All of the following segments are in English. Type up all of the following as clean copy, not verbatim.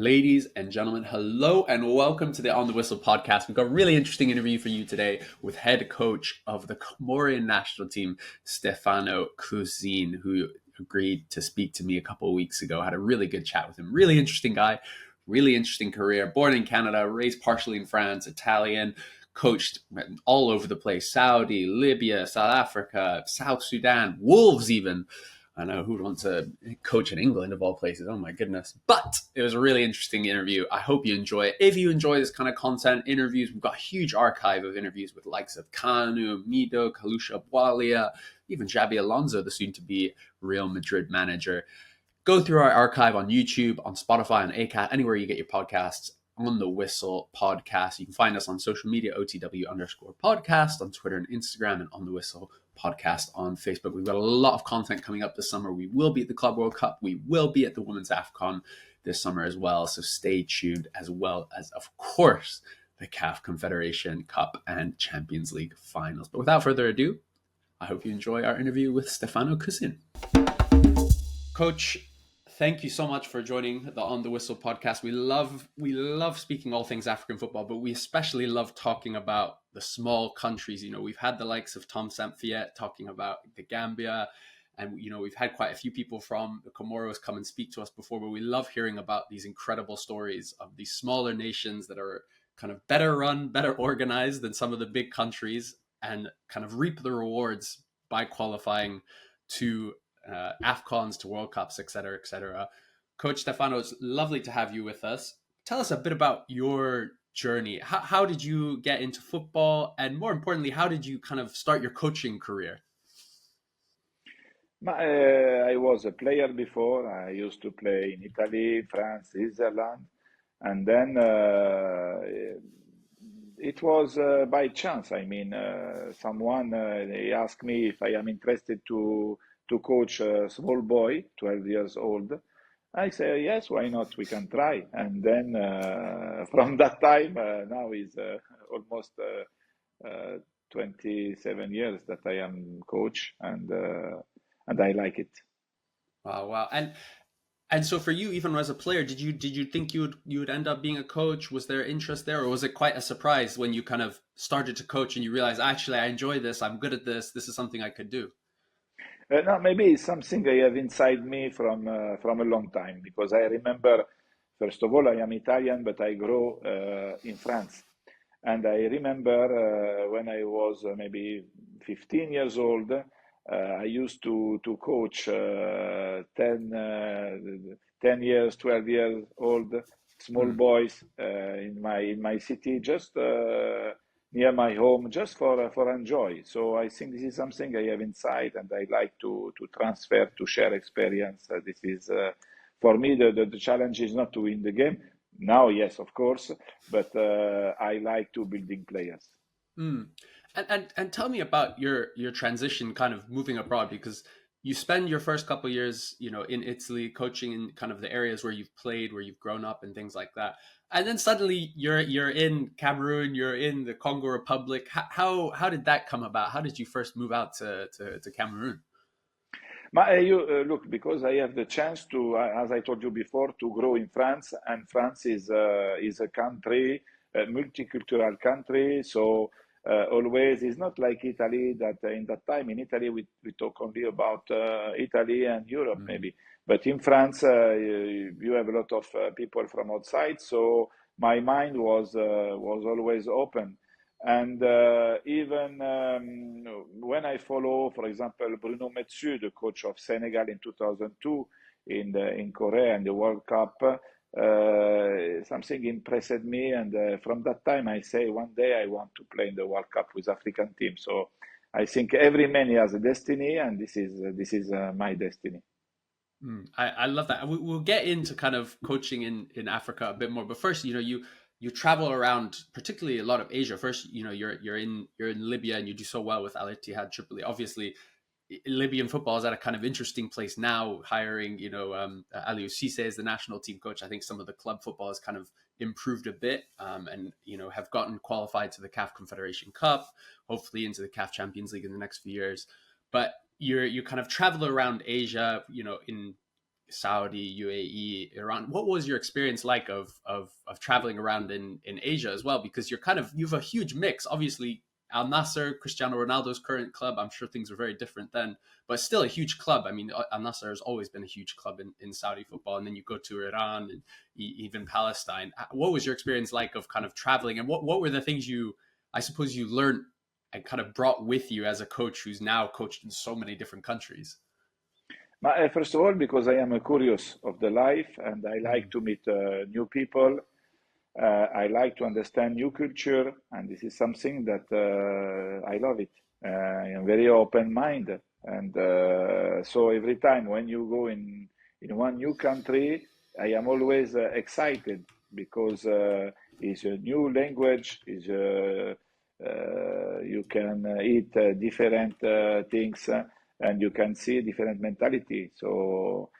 Ladies and gentlemen, hello and welcome to the On the Whistle podcast. We've got a really interesting interview for you today with head coach of the Comorian national team, Stefano Cusin, who agreed to speak to me a couple of weeks ago. I had a really good chat with him. Really interesting guy, really interesting career. Born in Canada, raised partially in France, Italian, coached all over the place. Saudi, Libya, South Africa, South Sudan, Wolves even. I know who'd want to coach in England of all places. Oh my goodness. But it was a really interesting interview. I hope you enjoy it. If you enjoy this kind of content, interviews, we've got a huge archive of interviews with the likes of Kanu, Mido, Kalusha Bwalia, even Xabi Alonso, the soon-to-be Real Madrid manager. Go through our archive on YouTube, on Spotify, on Acast, anywhere you get your podcasts. On the Whistle podcast. You can find us on social media, OTW_podcast, on Twitter and Instagram, and On the Whistle podcast on Facebook. We've got a lot of content coming up this summer. We will be at the Club World Cup. We will be at the Women's AFCON this summer as well. So stay tuned, as well as, of course, the CAF Confederation Cup and Champions League finals. But without further ado, I hope you enjoy our interview with Stefano Cusin. Coach, thank you so much for joining the On the Whistle podcast. We love speaking all things African football, but we especially love talking about the small countries. You know, we've had the likes of Tom Sampfiet talking about the Gambia, and you know, we've had quite a few people from the Comoros come and speak to us before, but we love hearing about these incredible stories of these smaller nations that are kind of better run, better organized than some of the big countries, and kind of reap the rewards by qualifying to AFCONs, to World Cups, etc., etc. Coach Stefano, it's lovely to have you with us. Tell us a bit about your journey. How did you get into football? And more importantly, how did you kind of start your coaching career? I was a player before. I used to play in Italy, France, Switzerland. And then it was by chance. I mean, someone they asked me if I am interested to coach a small boy, 12 years old. I say, yes, why not? We can try. And then from that time, now is almost 27 years that I am coach, and I like it. Wow. And so for you, even as a player, did you think you would end up being a coach? Was there interest there, or was it quite a surprise when you kind of started to coach and you realized, actually, I enjoy this, I'm good at this, this is something I could do? No, maybe it's something I have inside me from a long time, because I remember, first of all, I am Italian, but I grew in France. And I remember when I was maybe 15 years old, I used to coach 10 years, 12 years old small boys in my city, just near my home, just for enjoy. So I think this is something I have inside, and I like to transfer, to share experience. This is for me the challenge is not to win the game. Now, yes, of course, but I like to building players. And tell me about your transition, kind of moving abroad, because you spend your first couple of years, you know, in Italy, coaching in kind of the areas where you've played, where you've grown up, and things like that. And then suddenly you're in Cameroon, you're in the Congo Republic. How did that come about? How did you first move out to Cameroon? Look, because I have the chance to, as I told you before, to grow in France, and France is a country, a multicultural country. So always, it's not like Italy that in that time in Italy we talk only about Italy and Europe maybe, but in France you have a lot of people from outside. So my mind was always open. And even when I follow, for example, Bruno Metsu, the coach of Senegal in 2002 in Korea in the World Cup, something impressed me. And from that time, I say one day I want to play in the World Cup with African team. So I think every man has a destiny, and this is my destiny. I love that. We'll get into kind of coaching in Africa a bit more, but first, you know, you travel around, particularly a lot of Asia. First, you know, you're in Libya, and you do so well with Al Ittihad Tripoli. Obviously, Libyan football is at a kind of interesting place now, hiring, you know, Aliou Cisse as the national team coach. I think some of the club football has kind of improved a bit, and, you know, have gotten qualified to the CAF Confederation Cup, hopefully into the CAF Champions League in the next few years. But you kind of travel around Asia, you know, in Saudi, UAE, Iran. What was your experience like of traveling around in Asia as well? Because you have a huge mix. Obviously, Al Nasser, Cristiano Ronaldo's current club. I'm sure things are very different then, but still a huge club. I mean, Al Nasser has always been a huge club in Saudi football, and then you go to Iran and even Palestine. What was your experience like of kind of traveling, and what were the things I suppose you learned and kind of brought with you as a coach who's now coached in so many different countries? First of all, because I am a curious of the life and I like Mm, to meet new people. I like to understand new culture, and this is something that I love it. I am very open-minded, and so every time when you go in one new country, I am always excited because it's a new language. Is You can eat different things, and you can see different mentality. So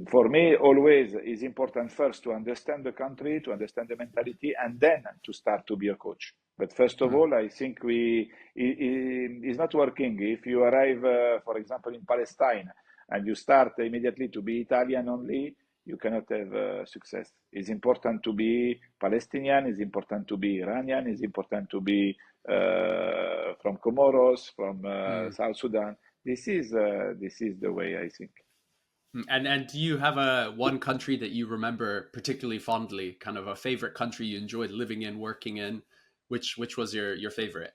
for me, always is important first to understand the country, to understand the mentality, and then to start to be a coach. But first of mm, all, I think it's not working. If you arrive, for example, in Palestine and you start immediately to be Italian only, you cannot have success. It's important to be Palestinian, it's important to be Iranian, it's important to be from Comoros, from mm. South Sudan. This is the way I think. And do you have a one country that you remember particularly fondly, kind of a favorite country you enjoyed living in, working in? Which was your favorite?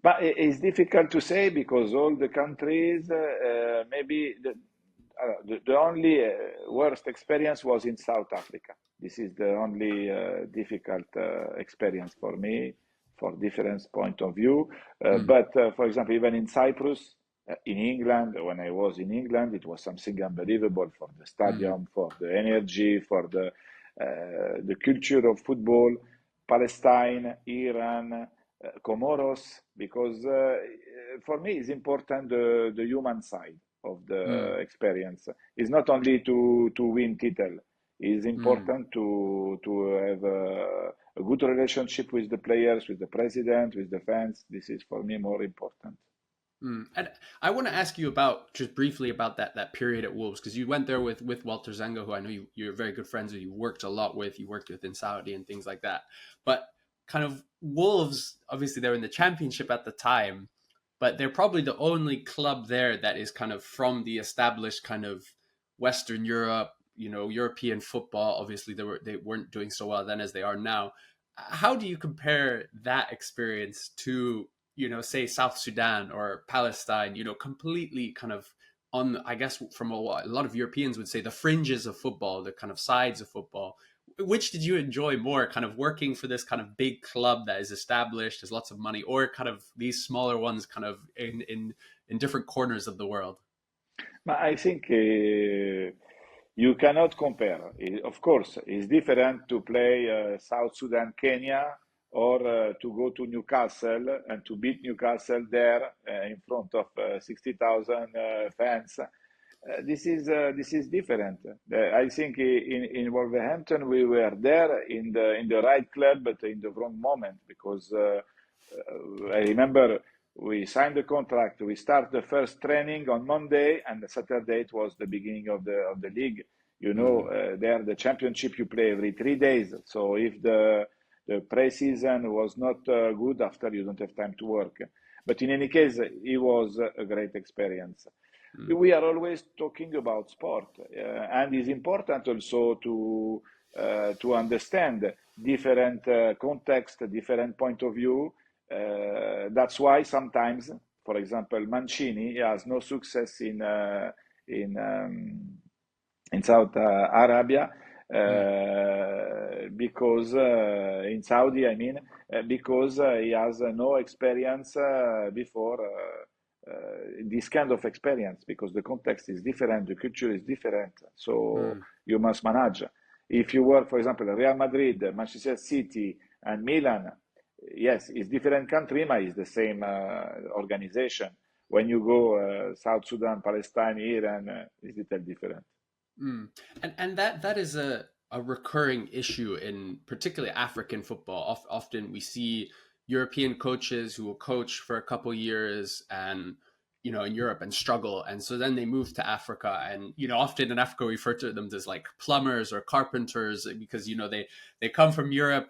But it's difficult to say because all the countries, maybe the only worst experience was in South Africa. This is the only difficult experience for me, for different point of view. Mm, But for example, even in Cyprus, in England, when I was in England, it was something unbelievable for the mm, stadium, for the energy, for the culture of football. Palestine, Iran, Comoros, because for me it's important the human side of mm, the experience. It's not only to win title. It's mm. important to have a good relationship with the players, with the president, with the fans. This is for me more important. And I want to ask you about just briefly about that period at Wolves, because you went there with Walter Zenga, who I know you're very good friends with. You worked a lot with. You worked with in Saudi and things like that. But kind of Wolves, obviously they're in the championship at the time, but they're probably the only club there that is kind of from the established kind of Western Europe, European football. Obviously they weren't doing so well then as they are now. How do you compare that experience to, say South Sudan or Palestine, completely kind of on, I guess, from what a lot of Europeans would say, the fringes of football, the kind of sides of football? Which did you enjoy more, kind of working for this kind of big club that is established, has lots of money, or kind of these smaller ones kind of in different corners of the world? But I think you cannot compare. Of course, it's different to play South Sudan, Kenya, or to go to Newcastle and to beat Newcastle there in front of 60,000 fans. This is different. I think in Wolverhampton we were there in the right club, but in the wrong moment because I remember we signed the contract. We start the first training on Monday, and the Saturday it was the beginning of the league. You know, Mm, there the championship you play every 3 days. So if the pre-season was not good, after you don't have time to work. But in any case, it was a great experience. mm, We are always talking about sport, and it's important also to understand different context, different point of view. That's why sometimes, for example, Mancini has no success in in Saudi Arabia mm, because in Saudi, I mean, because he has no experience before this kind of experience because the context is different, the culture is different. So mm. you must manage. If you work, for example, Real Madrid, Manchester City, and Milan, yes, it's different country, but it's the same organization. When you go South Sudan, Palestine, Iran, it's a little different. Mm. And that is a recurring issue in particularly African football. Often we see European coaches who will coach for a couple years and in Europe and struggle. And so then they move to Africa. And, often in Africa, we refer to them as like plumbers or carpenters because, they come from Europe.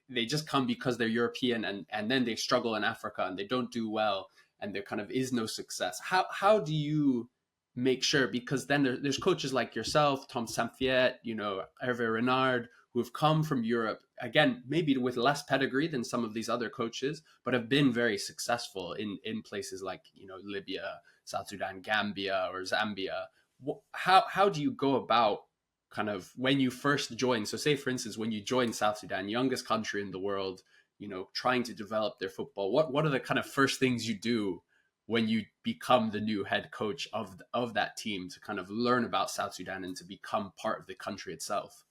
They just come because they're European, and then they struggle in Africa and they don't do well, and there kind of is no success. How do you make sure? Because then there's coaches like yourself, Tom Samphiet, Hervé Renard, who have come from Europe, again, maybe with less pedigree than some of these other coaches, but have been very successful in places like, Libya, South Sudan, Gambia, or Zambia. How do you go about kind of when you first join? So say, for instance, when you join South Sudan, youngest country in the world, trying to develop their football, what are the kind of first things you do when you become the new head coach of that team to kind of learn about South Sudan and to become part of the country itself?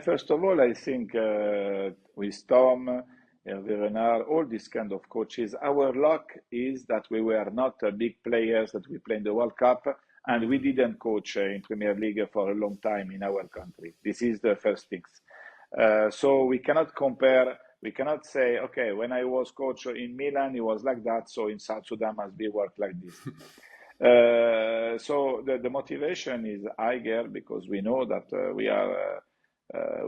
First of all, I think with Tom, Hervé Renard, all these kind of coaches, our luck is that we were not big players, that we played in the World Cup, and we didn't coach in Premier League for a long time in our country. This is the first things. So we cannot compare. We cannot say, okay, when I was coach in Milan, it was like that, so in South Sudan must be work like this. So the motivation is higher because we know that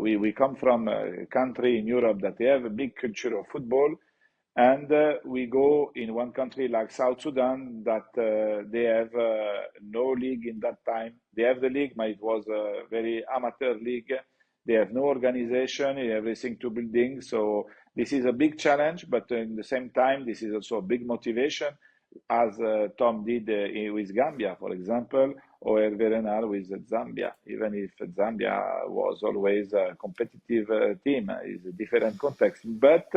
we come from a country in Europe that they have a big culture of football, and we go in one country like South Sudan that they have no league in that time. They have the league, but it was a very amateur league. They have no organization, everything to building. So this is a big challenge, but in the same time, this is also a big motivation, as Tom did with Gambia, for example, or Hervé Renard with Zambia. Even if Zambia was always a competitive team, is a different context. But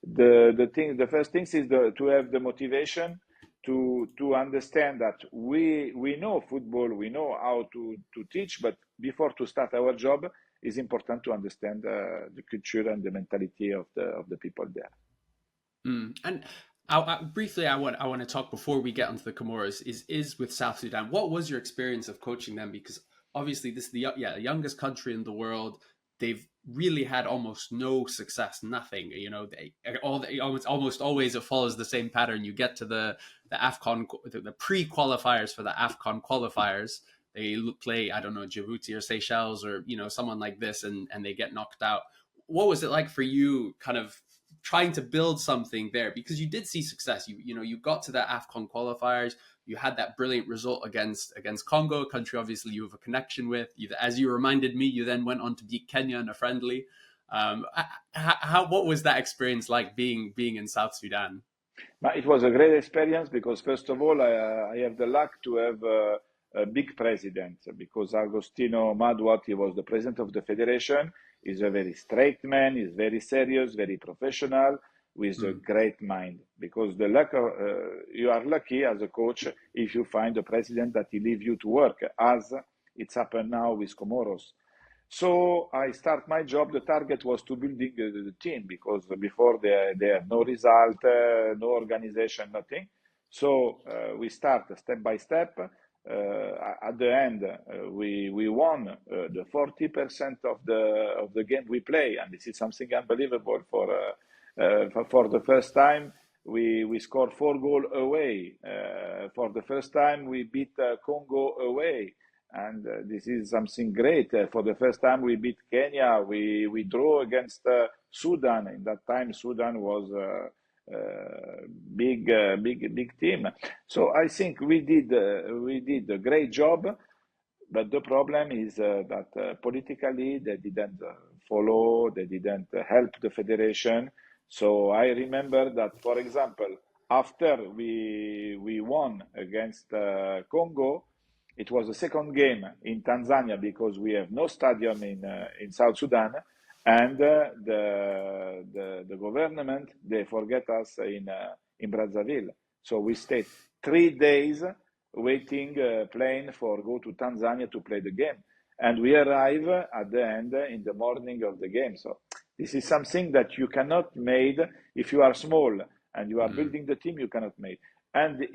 the first thing is to have the motivation to understand that we know football, we know how to teach, but before to start our job, it's important to understand the culture and the mentality of the people there. And briefly, I want to talk before we get onto the Comoros is with South Sudan. What was your experience of coaching them? Because obviously this is the youngest country in the world. They've really had almost no success, nothing. Almost always it follows the same pattern. You get to the AFCON, the pre-qualifiers for the AFCON qualifiers. They play, I don't know, Djibouti or Seychelles or someone like this, and they get knocked out. What was it like for you, kind of trying to build something there? Because you did see success. You got to the AFCON qualifiers. You had that brilliant result against Congo, a country obviously you have a connection with. As you reminded me, you then went on to beat Kenya in a friendly. What was that experience like being in South Sudan? It was a great experience because first of all, I have the luck to have a big president, because Agostino Madwat, he was the president of the federation. He's a very straight man. He's very serious, very professional, with a great mind. Because you are lucky as a coach if you find a president that he leave you to work, as it's happened now with Comoros. So I start my job. The target was to building the team, because before they had no result, no organization, nothing. So we start step by step. At the end, we won the 40% of the game we play, and this is something unbelievable for the first time. We scored 4 goals away. For the first time, we beat Congo away. And this is something great. For the first time, we beat Kenya. We draw against Sudan. In that time, Sudan was big team. So I think we did a great job. But the problem is that politically they didn't follow. They didn't help the federation. So I remember that, for example, after we won against Congo. It was the second game in Tanzania because we have no stadium in South Sudan, and the government, they forget us in Brazzaville. So we stayed 3 days waiting plane for go to Tanzania to play the game, and we arrive at the end in the morning of the game. So this is something that you cannot make if you are small and you are building the team. You cannot make, and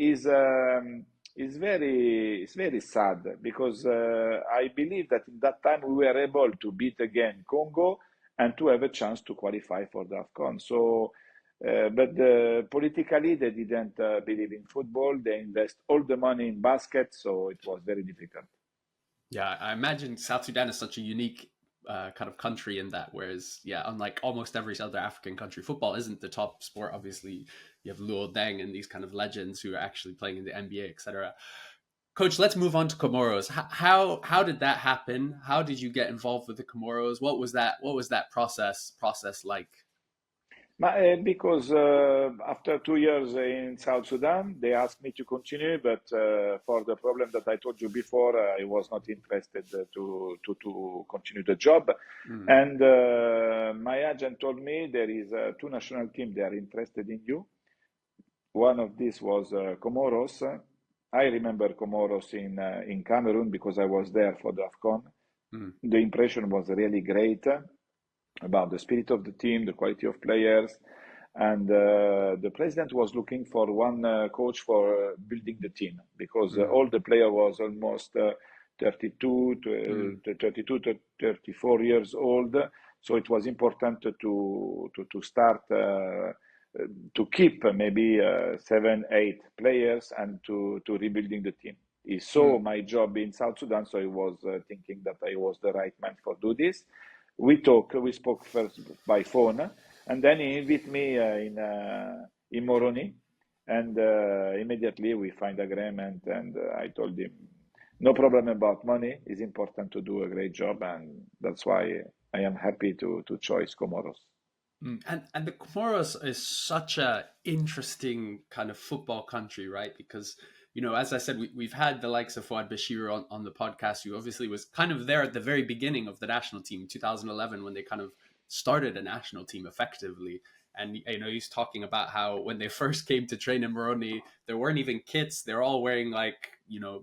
it's very sad because I believe that in that time we were able to beat again Congo and to have a chance to qualify for the AFCON. So But politically, they didn't believe in football. They invest all the money in basket, so it was very difficult. Yeah, I imagine South Sudan is such a unique kind of country in that. Whereas, yeah, unlike almost every other African country, football isn't the top sport. Obviously, you have Luol Deng and these kind of legends who are actually playing in the NBA, etc. Coach, let's move on to Comoros. How did that happen? How did you get involved with the Comoros? What was that process like? Because after 2 years in South Sudan, they asked me to continue, but for the problem that I told you before, I was not interested to continue the job. Mm. And my agent told me there is two national teams, they are interested in you. One of these was Comoros. I remember Comoros in Cameroon because I was there for the AFCON. Mm. The impression was really great about the spirit of the team, the quality of players, and the president was looking for one coach for building the team because Mm. all the player was almost 32 Mm. to 32 to 34 years old. So it was important to start to keep maybe 7, 8 players and to rebuilding the team. He saw Mm. my job in South Sudan, so he was thinking that I was the right man for do this. We spoke first by phone, and then he invited me in Moroni, and immediately we find agreement, and I told him no problem about money. It's important to do a great job, and that's why I am happy to choose Comoros. Mm. And the Comoros is such a interesting kind of football country, right? Because as I said, we've had the likes of Fouad Bashir on the podcast, who obviously was kind of there at the very beginning of the national team, 2011, when they kind of started a national team effectively. And he's talking about how when they first came to train in Moroni, there weren't even kits. They're all wearing like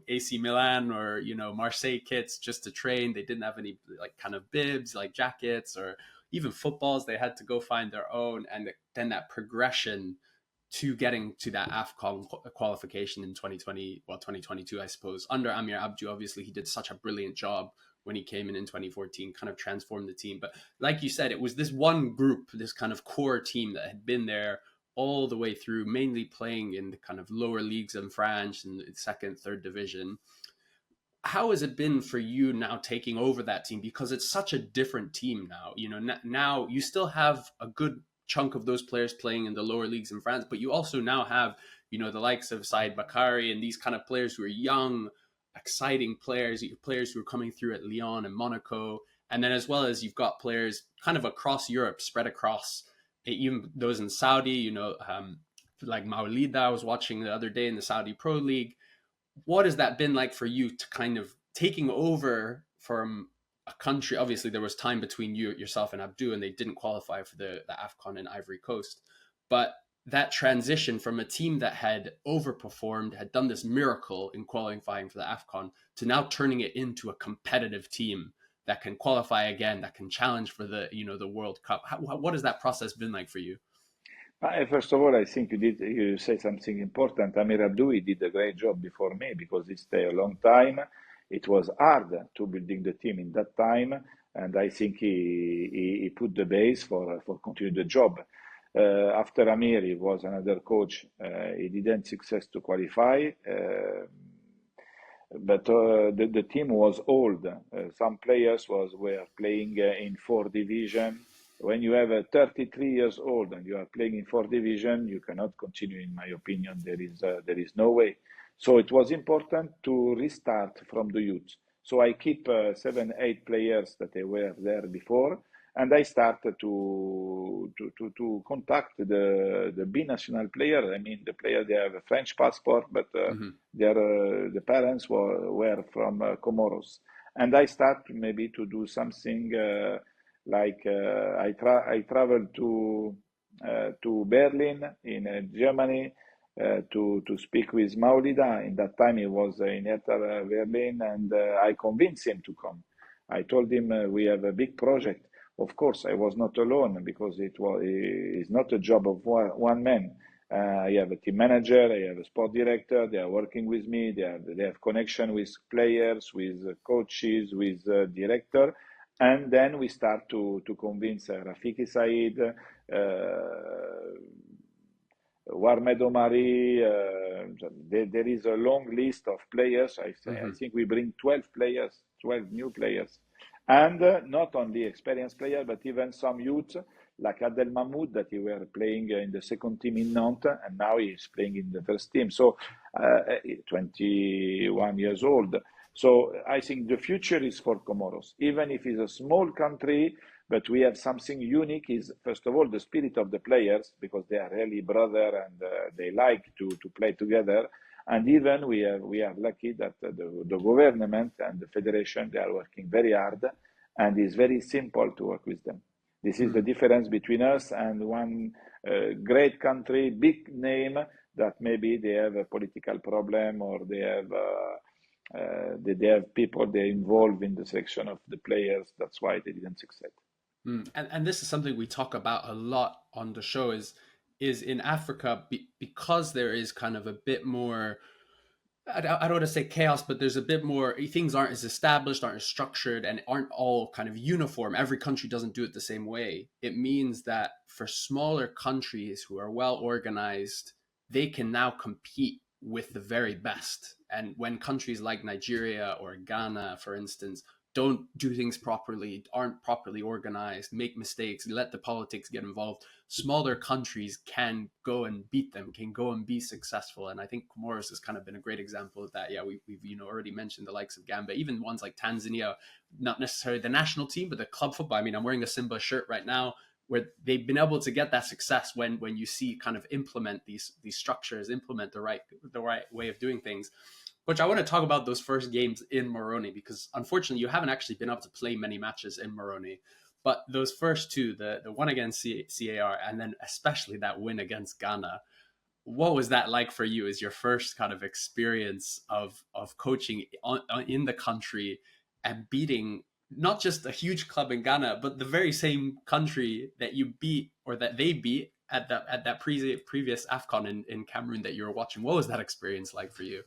AC Milan or Marseille kits just to train. They didn't have any like kind of bibs, like jackets or even footballs. They had to go find their own, and then that progression to getting to that AFCON qualification in 2020, well, 2022, I suppose, under Amir Abdou. Obviously, he did such a brilliant job when he came in 2014, kind of transformed the team. But like you said, it was this one group, this kind of core team that had been there all the way through, mainly playing in the kind of lower leagues in France and second, third division. How has it been for you now taking over that team, because it's such a different team now? Now you still have a good chunk of those players playing in the lower leagues in France, but you also now have the likes of Said Bakari and these kind of players who are young, exciting players who are coming through at Lyon and Monaco, and then as well as you've got players kind of across Europe, spread across even those in Saudi, like Maulida I was watching the other day in the Saudi Pro League. What has that been like for you to kind of taking over from a country? Obviously, there was time between yourself and Abdou, and they didn't qualify for the AFCON in Ivory Coast. But that transition from a team that had overperformed, had done this miracle in qualifying for the AFCON, to now turning it into a competitive team that can qualify again, that can challenge for the World Cup. What has that process been like for you? First of all, I think you said something important. Amir Abdoui did a great job before me because he stayed a long time. It was hard to building the team in that time, and I think he put the base for continue the job. After Amir, he was another coach. He didn't success to qualify, but the team was old. Some players were playing in four division. When you have a 33 years old and you are playing in four division, you cannot continue. In my opinion, there is no way. So it was important to restart from the youth. So I keep 7, 8 players that they were there before, and I started to contact the B national player. I mean, the player they have a French passport, but Mm-hmm. the parents were from Comoros, and I start maybe to do something. Like I traveled to Berlin in Germany to speak with Maulida. In that time, he was in Hertha Berlin, and I convinced him to come. I told him we have a big project. Of course, I was not alone because it's not a job of one man. I have a team manager, I have a sport director. They are working with me. They have connection with players, with coaches, with director, And then we start to convince Rafiki Said, Warmed Omari. There is a long list of players. I think we bring 12 players, 12 new players. And not only experienced players, but even some youth, like Adel Mahmoud, that he were playing in the second team in Nantes, and now he's playing in the first team. So 21 years old. So I think the future is for Comoros, even if it's a small country, but we have something unique. Is first of all the spirit of the players, because they are really brother and they like to play together. And even we are lucky that the government and the federation, they are working very hard, and it's very simple to work with them. This is the difference between us and one great country, big name, that maybe they have a political problem, or they have people they involved in the selection of the players. That's why they didn't succeed. And this is something we talk about a lot on the show is in Africa, because there is kind of a bit more, I don't want to say chaos, but there's a bit more, things aren't as established, aren't as structured, and aren't all kind of uniform. Every country doesn't do it the same way. It means that for smaller countries who are well organized, they can now compete with the very best. And when countries like Nigeria or Ghana, for instance, don't do things properly, aren't properly organized, make mistakes, let the politics get involved, smaller countries can go and beat them, can go and be successful. And I think Comoros has kind of been a great example of that. Yeah, we've already mentioned the likes of Gambia, even ones like Tanzania, not necessarily the national team, but the club football. I mean, I'm wearing a Simba shirt right now, where they've been able to get that success when you see kind of implement these structures, implement the right way of doing things. Which I want to talk about those first games in Moroni, because unfortunately you haven't actually been able to play many matches in Moroni. But those first two, the one against CAR, and then especially that win against Ghana, what was that like for you as your first kind of experience of coaching in the country and beating not just a huge club in Ghana, but the very same country that you beat, or that they beat at that previous AFCON in Cameroon that you were watching? What was that experience like for you?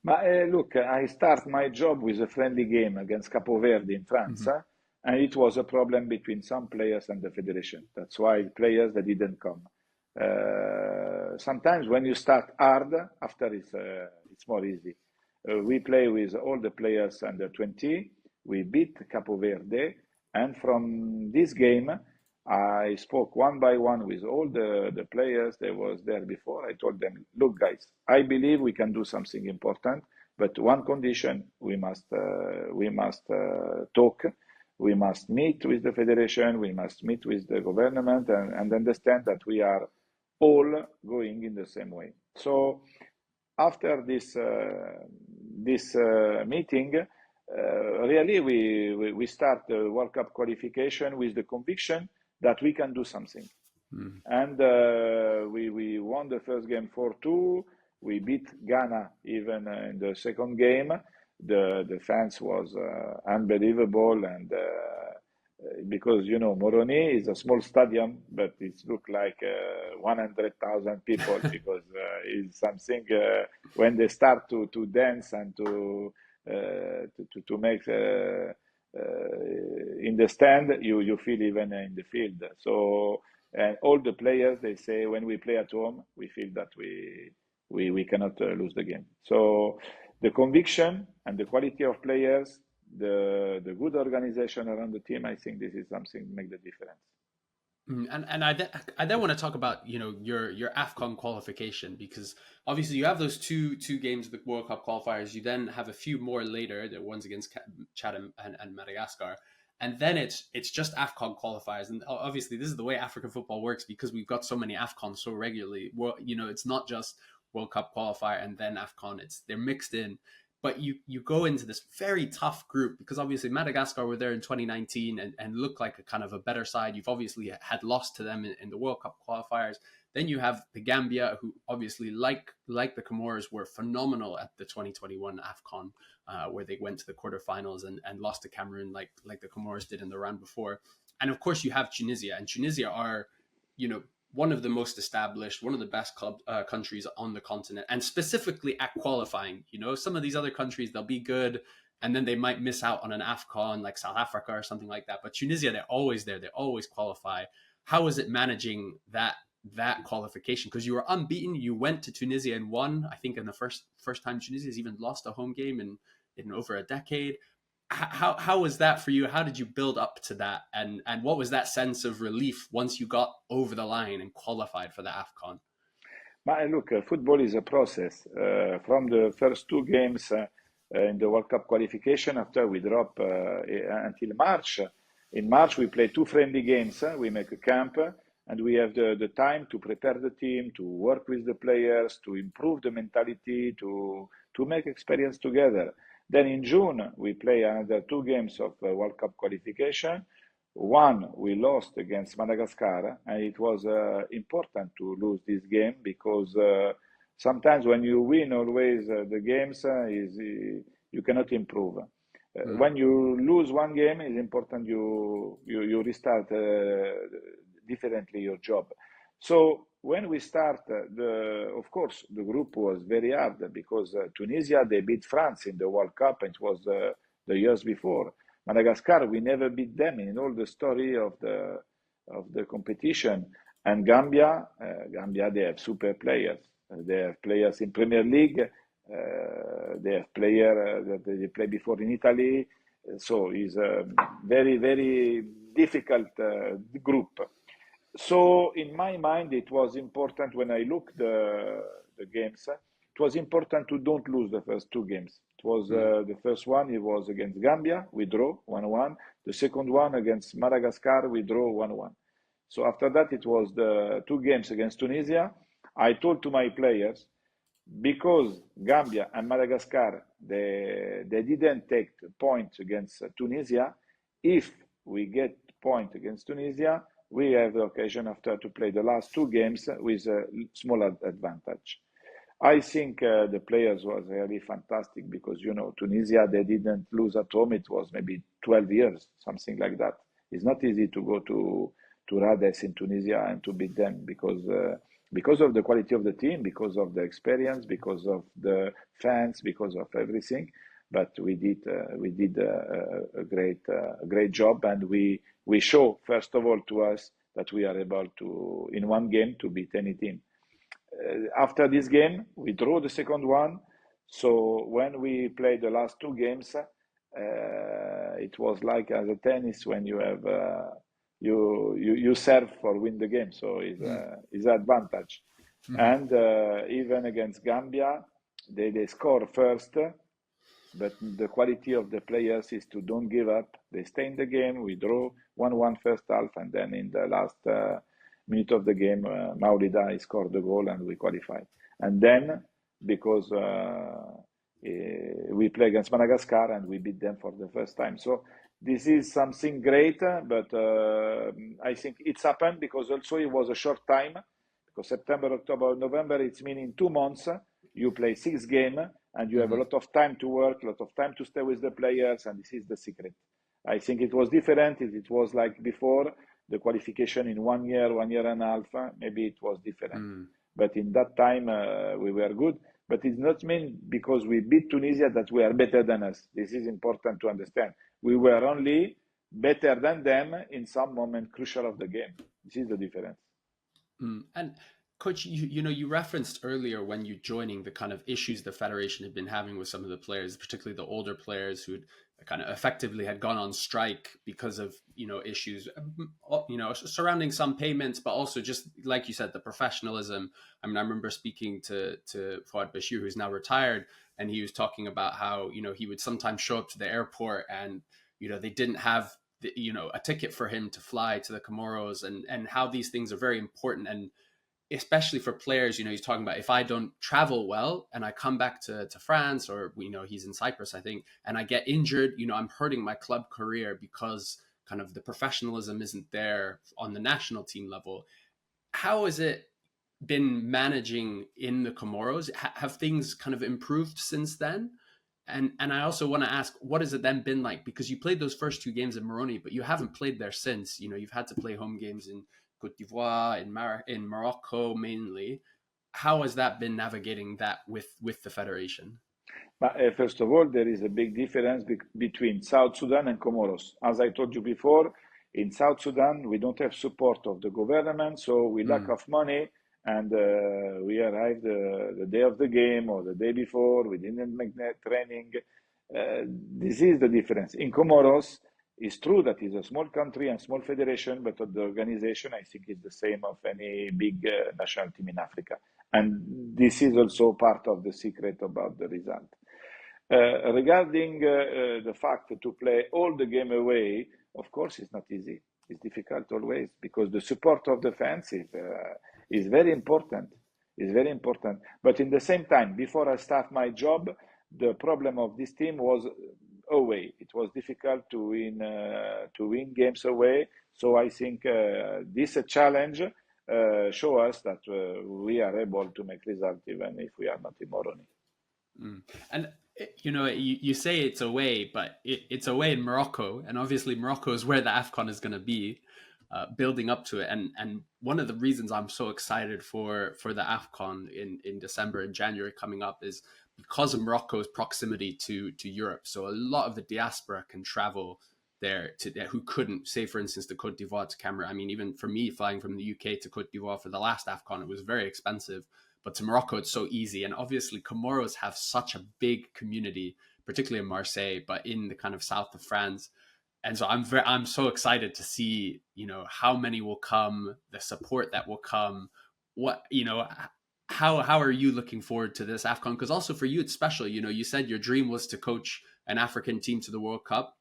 But look, I start my job with a friendly game against Capo Verde in France, Mm-hmm. and it was a problem between some players and the federation. That's why players that didn't come. Sometimes when you start hard, after it's more easy. We play with all the players under 20. We beat Capo Verde, and from this game, I spoke one by one with all the players that was there before. I told them, look, guys, I believe we can do something important, but one condition: we must talk. We must meet with the federation. We must meet with the government, and understand that we are all going in the same way. So after this meeting, really we start the World Cup qualification with the conviction that we can do something. And we won the first game 4-2. We beat Ghana even in the second game. The fans was unbelievable, and because Moroni is a small stadium, but it looked like 100,000 people, because it's something when they start to dance and to make in the stand, you feel even in the field. So, and all the players, they say, when we play at home, we feel that we cannot lose the game. So the conviction and the quality of players, the good organization around the team, I think this is something make the difference. And I then want to talk about your AFCON qualification, because obviously you have those two games of the World Cup qualifiers. You then have a few more later, the ones against Chad and Madagascar, and then it's just AFCON qualifiers. And obviously this is the way African football works, because we've got so many AFCONs so regularly. Well, it's not just World Cup qualifier and then AFCON; they're mixed in. But you go into this very tough group, because obviously Madagascar were there in 2019 and look like a kind of a better side. You've obviously had lost to them in the World Cup qualifiers. Then you have the Gambia, who obviously, like the Comoros, were phenomenal at the 2021 AFCON, where they went to the quarterfinals and lost to Cameroon like the Comoros did in the round before. And of course you have Tunisia, and Tunisia are, one of the most established, one of the best countries on the continent, and specifically at qualifying. Some of these other countries, they'll be good, and then they might miss out on an AFCON like South Africa or something like that. But Tunisia, they're always there. They always qualify. How is it managing that qualification? Because you were unbeaten. You went to Tunisia and won. I think in the first time Tunisia's even lost a home game in over a decade. How was that for you? How did you build up to that? And what was that sense of relief once you got over the line and qualified for the AFCON? But look, football is a process. From the first two games in the World Cup qualification, after we drop until March. In March, we play two friendly games. We make a camp, and we have the time to prepare the team, to work with the players, to improve the mentality, to make experience together. Then in June, we play another two games of World Cup qualification. One, we lost against Madagascar, and it was important to lose this game because sometimes when you win always the games, you cannot improve. When you lose one game, it's important you restart differently your job. So when we start, of course, the group was very hard because Tunisia, they beat France in the World Cup, and it was the years before. Madagascar, we never beat them in all the story of the competition. And Gambia, they have super players. They have players in Premier League. They have players that they play before in Italy. So it's a very, very difficult group. So in my mind, it was important when I looked the games. It was important to don't lose the first two games. It was the first one. It was against Gambia. We draw 1-1. The second one against Madagascar. We draw 1-1. So after that, it was the two games against Tunisia. I told to my players, because Gambia and Madagascar they didn't take points against Tunisia. If we get point against Tunisia, we have the occasion after to play the last two games with a small advantage. I think the players was really fantastic because, Tunisia, they didn't lose at home. It was maybe 12 years, something like that. It's not easy to go to Rades in Tunisia and to beat them because of the quality of the team, because of the experience, because of the fans, because of everything. But we did a great job, and we show first of all to us that we are able to in one game to beat any team. After this game, we draw the second one. So when we play the last two games, it was like as a tennis when you have you serve for win the game. So it's an advantage. And even against Gambia, they score first. But the quality of the players is to don't give up. They stay in the game. We draw 1-1 first half, and then in the last minute of the game, Maulida scored the goal, and we qualified. And then, because we play against Madagascar, and we beat them for the first time. So this is something great, but I think it's happened because also it was a short time, because September, October, November, it's meaning 2 months. You play 6 games, and you have a lot of time to work, a lot of time to stay with the players, and this is the secret. I think it was different. It was like before, the qualification in 1 year, 1.5 years, maybe it was different. But in that time, we were good. But it's not mean because we beat Tunisia that we are better than us. This is important to understand. We were only better than them in some moment crucial of the game. This is the difference. And Coach, you referenced earlier when you joining the kind of issues the federation had been having with some of the players, particularly the older players who kind of effectively had gone on strike because of issues surrounding some payments, but also just like you said, the professionalism. I mean, I remember speaking to Fouad Bashir, who's now retired, and he was talking about how he would sometimes show up to the airport and they didn't have a ticket for him to fly to the Comoros, and how these things are very important. And especially for players, he's talking about, if I don't travel well and I come back to France, or, he's in Cyprus, I think, and I get injured, I'm hurting my club career because kind of the professionalism isn't there on the national team level. How has it been managing in the Comoros? Have things kind of improved since then? And I also want to ask, what has it then been like? Because you played those first 2 games in Moroni, but you haven't played there since. You've had to play home games in Côte d'Ivoire, in Morocco mainly. How has that been navigating that with the federation? But first of all, there is a big difference between South Sudan and Comoros. As I told you before, in South Sudan, we don't have support of the government, so we lack Mm, of money, and we arrived the day of the game or the day before. We didn't make net training. This is the difference. In Comoros, it's true that it's a small country and small federation, but the organization, I think, is the same of any big national team in Africa. And this is also part of the secret about the result. Regarding the fact to play all the game away, of course, it's not easy. It's difficult always because the support of the fans is very important. Is very important. But in the same time, before I start my job, the problem of this team was away. It was difficult to win games away. So I think this challenge show us that we are able to make results even if we are not in Moroni. mm. And you say it's away, but it's away in Morocco, and obviously Morocco is where the AFCON is going to be, building up to it. And one of the reasons I'm so excited for the AFCON in December and January coming up is because of Morocco's proximity to Europe. So a lot of the diaspora can travel there who couldn't, say for instance, to Cote d'Ivoire to Cameroon. I mean, even for me flying from the UK to Cote d'Ivoire for the last AFCON, it was very expensive. But to Morocco, it's so easy. And obviously, Comoros have such a big community, particularly in Marseille, but in the kind of south of France. And so I'm so excited to see, how many will come, the support that will come. What, how are you looking forward to this AFCON? Because also for you, it's special. You said your dream was to coach an African team to the World Cup.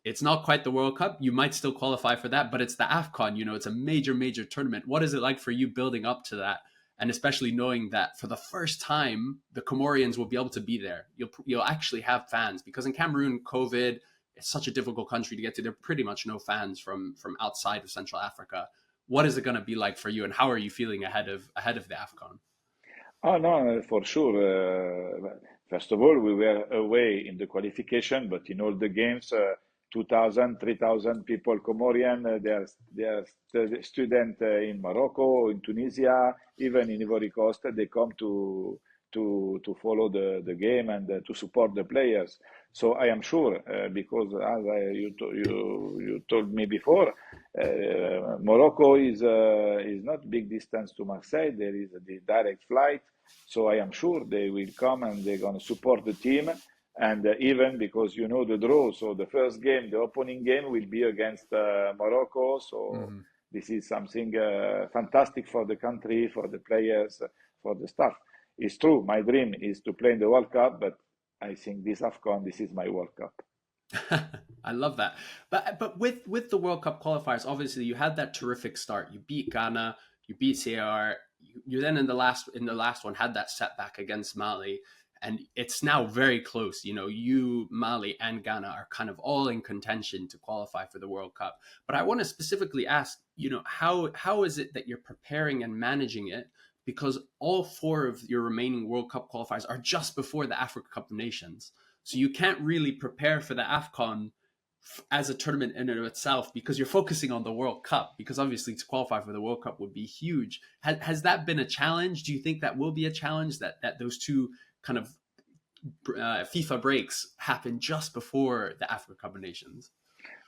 It's not quite the World Cup. You might still qualify for that, but it's the AFCON. It's a major, major tournament. What is it like for you building up to that? And especially knowing that for the first time, the Comorians will be able to be there. You'll actually have fans, because in Cameroon, COVID, it's such a difficult country to get to. There are pretty much no fans from outside of Central Africa. What is it going to be like for you, and how are you feeling ahead of the AFCON? Oh, no, for sure. First of all, we were away in the qualification, but in all the games, 2,000, 3,000 people Comorian, they are student in Morocco, in Tunisia, even in Ivory Coast. They come to follow the game and to support the players. So I am sure, because as you told me before, Morocco is not big distance to Marseille. There is the direct flight, so I am sure they will come and they're going to support the team. And even because the draw, so the first game, the opening game, will be against Morocco. So Mm-hmm. this is something fantastic for the country, for the players, for the staff. It's true. My dream is to play in the World Cup, but I think this AFCON, this is my World Cup. I love that. But with the World Cup qualifiers, obviously you had that terrific start. You beat Ghana, you beat CAR. You then in the last one had that setback against Mali, and it's now very close. You, Mali, and Ghana are kind of all in contention to qualify for the World Cup. But I want to specifically ask, how is it that you're preparing and managing it? Because all four of your remaining World Cup qualifiers are just before the Africa Cup of Nations. So you can't really prepare for the AFCON as a tournament in and of itself, because you're focusing on the World Cup, because obviously to qualify for the World Cup would be huge. Has that been a challenge? Do you think that will be a challenge, that those two kind of FIFA breaks happen just before the Africa Cup of Nations?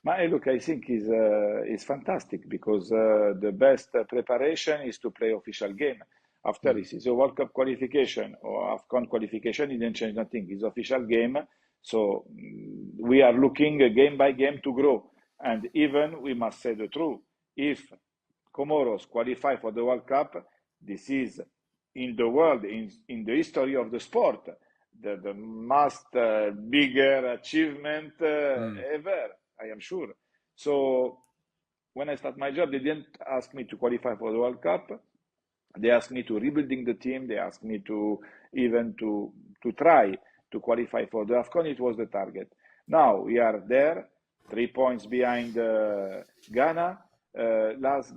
Look, I think is fantastic because the best preparation is to play official game. After Mm. this is a World Cup qualification or AFCON qualification, it didn't change nothing. It's official game, so we are looking game by game to grow. And even we must say the truth: if Comoros qualify for the World Cup, this is in the world, in the history of the sport, the most bigger achievement Mm. ever. I am sure. So when I start my job, they didn't ask me to qualify for the World Cup. They asked me to rebuilding the team. They asked me to even to try to qualify for the AFCON. It was the target. Now we are there, 3 points behind Ghana. Last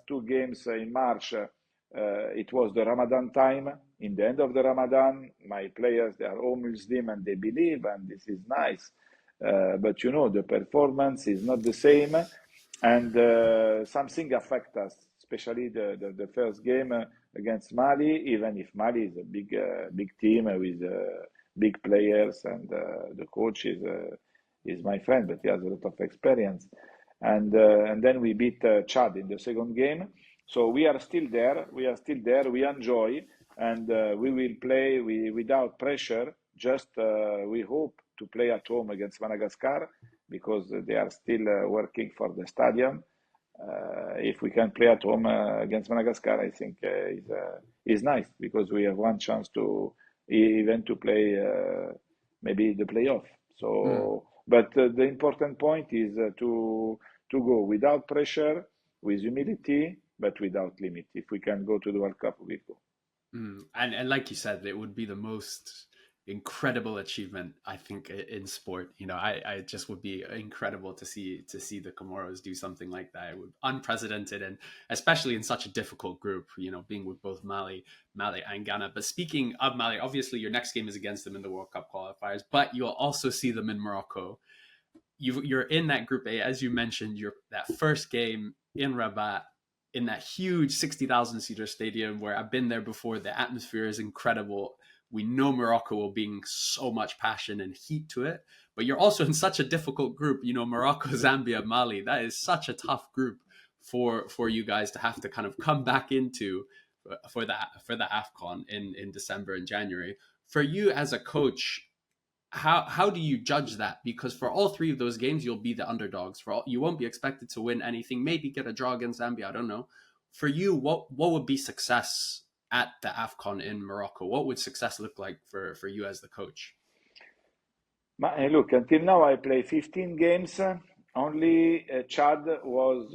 two games in March, it was the Ramadan time. In the end of the Ramadan, my players, they are all Muslim and they believe, and this is nice. But the performance is not the same, and something affects us, especially the first game against Mali, even if Mali is a big team with big players, and the coach is my friend, but he has a lot of experience. And then we beat Chad in the second game. So we are still there. We are still there. We enjoy, and we will play without pressure. Just we hope to play at home against Madagascar, because they are still working for the stadium. If we can play at home against Madagascar, I think is nice, because we have one chance to even to play maybe the playoff. So, but the important point is to go without pressure, with humility, but without limit. If we can go to the World Cup, we go. And like you said, it would be the most incredible achievement, I think, in sport. I just would be incredible to see the Comoros do something like that. It would be unprecedented, and especially in such a difficult group, being with both Mali and Ghana. But speaking of Mali, obviously your next game is against them in the World Cup qualifiers, but you'll also see them in Morocco. You're in that Group A, as you mentioned. That first game in Rabat, in that huge 60,000 seater stadium, where I've been there before. The atmosphere is incredible. We know Morocco will bring so much passion and heat to it, but you're also in such a difficult group. Morocco, Zambia, Mali. That is such a tough group for you guys to have to kind of come back into for the AFCON in December and January. For you as a coach, how do you judge that? Because for all three of those games, you'll be the underdogs. You won't be expected to win anything. Maybe get a draw against Zambia. I don't know. For you, what would be success at the AFCON in Morocco? What would success look like for you as the coach? Look, until now I play 15 games. Only Chad was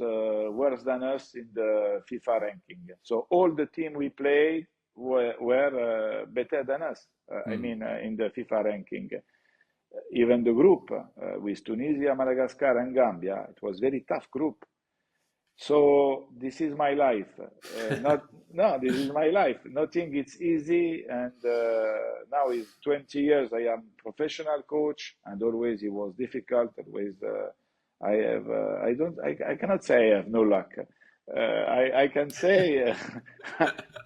worse than us in the FIFA ranking. So all the team we played were better than us. I mean, in the FIFA ranking. Even the group with Tunisia, Madagascar, and Gambia, it was very tough group. So this is my life. This is my life. Nothing is easy. And now is 20 years. I am professional coach, and always it was difficult. Always I cannot say I have no luck. I can say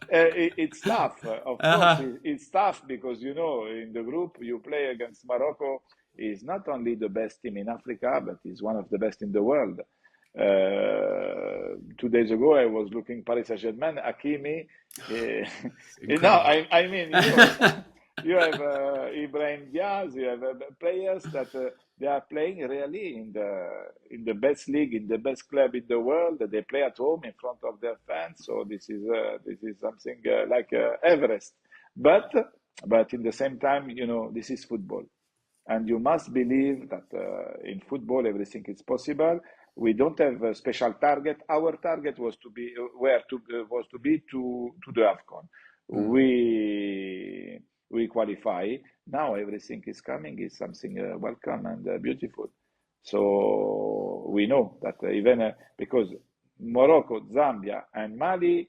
it's tough. Of course, it's tough, because in the group you play against Morocco. Is not only the best team in Africa, but is one of the best in the world. 2 days ago, I was looking Paris Saint-Germain, Hakimi. I mean, you have Ibrahim Diaz, you have players that they are playing really in the best league, in the best club in the world. They play at home in front of their fans. So this is something like Everest. But in the same time, this is football, and you must believe that in football everything is possible. We don't have a special target. Our target was to be to the AFCON. We qualify. Now everything is coming. Is something welcome and beautiful. So we know that even because Morocco, Zambia, and Mali,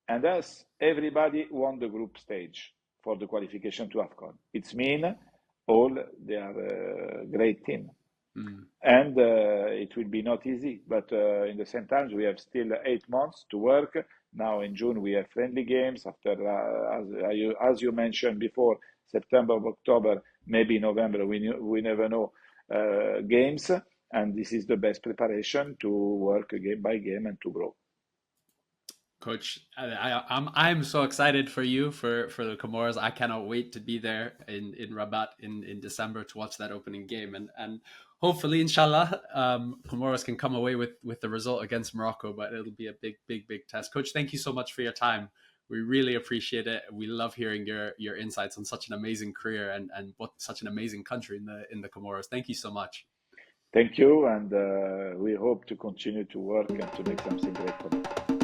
and us, everybody won the group stage for the qualification to AFCON. It's mean all they are a great team. And it will be not easy, but in the same time, we have still 8 months to work. Now in June, we have friendly games. After, as you mentioned before, September, October, maybe November, we never know, games. And this is the best preparation to work game by game and to grow. Coach, I'm so excited for you, for the Comoros. I cannot wait to be there in Rabat in December to watch that opening game, and hopefully, inshallah, Comoros can come away with the result against Morocco. But it'll be a big test. Coach, thank you so much for your time. We really appreciate it. We love hearing your insights on such an amazing career and what such an amazing country in the Comoros. Thank you so much. Thank you, and we hope to continue to work and to make something great for them.